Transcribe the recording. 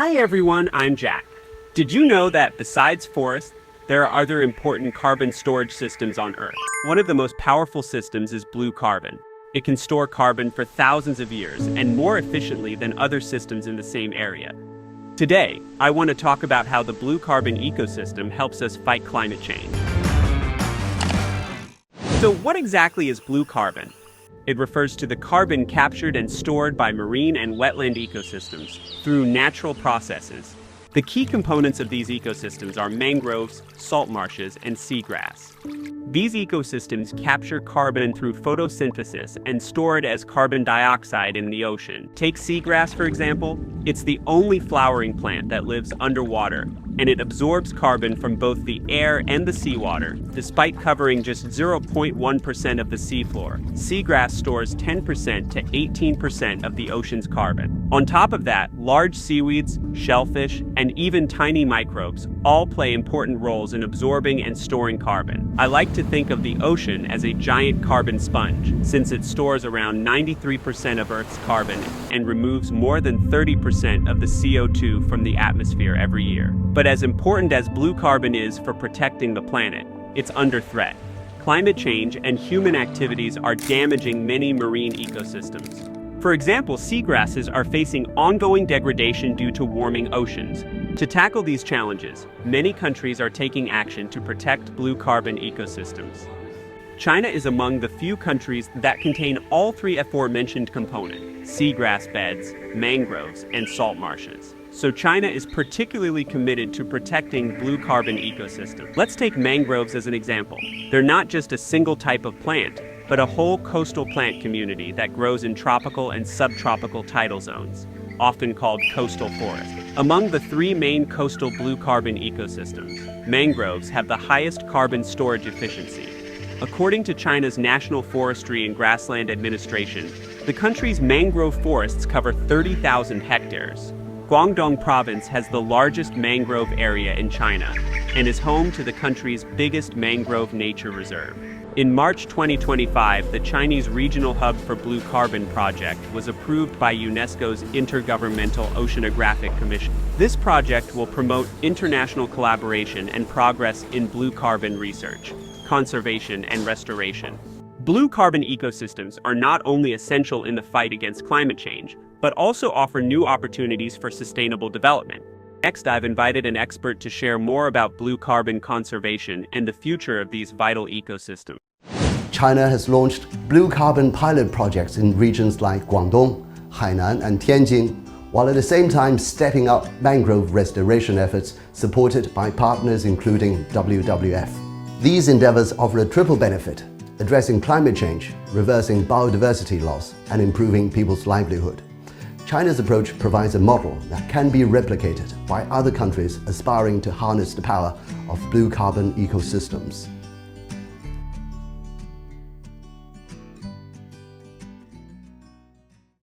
Hi everyone, I'm Jack. Did you know that besides forests, there are other important carbon storage systems on Earth? One of the most powerful systems is blue carbon. It can store carbon for thousands of years and more efficiently than other systems in the same area. Today, I want to talk about how the blue carbon ecosystem helps us fight climate change. So what exactly is blue carbon? It refers to the carbon captured and stored by marine and wetland ecosystems through natural processes. The key components of these ecosystems are mangroves, salt marshes, and seagrass. These ecosystems capture carbon through photosynthesis and store it as carbon dioxide in the ocean. Take seagrass, for example. It's the only flowering plant that lives underwater, and it absorbs carbon from both the air and the seawater, despite covering just 0.1% of the seafloor. Seagrass stores 10% to 18% of the ocean's carbon. On top of that, large seaweeds, shellfish, and even tiny microbes all play important roles in absorbing and storing carbon. I like to think of the ocean as a giant carbon sponge, since it stores around 93% of Earth's carbon and removes more than 30% of the CO2 from the atmosphere every year. But as important as blue carbon is for protecting the planet, it's under threat. Climate change and human activities are damaging many marine ecosystems. For example, seagrasses are facing ongoing degradation due to warming oceans. To tackle these challenges, many countries are taking action to protect blue carbon ecosystems. China is among the few countries that contain all three aforementioned components: seagrass beds, mangroves, and salt marshes. So China is particularly committed to protecting blue carbon ecosystems. Let's take mangroves as an example. They're not just a single type of plant, but a whole coastal plant community that grows in tropical and subtropical tidal zones, often called coastal forests. Among the three main coastal blue carbon ecosystems, mangroves have the highest carbon storage efficiency. According to China's National Forestry and Grassland Administration, the country's mangrove forests cover 30,000 hectares. Guangdong province has the largest mangrove area in China and is home to the country's biggest mangrove nature reserve. In March 2025, the Chinese Regional Hub for Blue Carbon project was approved by UNESCO's Intergovernmental Oceanographic Commission. This project will promote international collaboration and progress in blue carbon research, conservation, and restoration. Blue carbon ecosystems are not only essential in the fight against climate change, but also offer new opportunities for sustainable development. Next, I've invited an expert to share more about blue carbon conservation and the future of these vital ecosystems. China has launched blue carbon pilot projects in regions like Guangdong, Hainan, and Tianjin, while at the same time stepping up mangrove restoration efforts supported by partners including WWF. These endeavors offer a triple benefit: addressing climate change, reversing biodiversity loss, and improving people's livelihood. China's approach provides a model that can be replicated by other countries aspiring to harness the power of blue carbon ecosystems.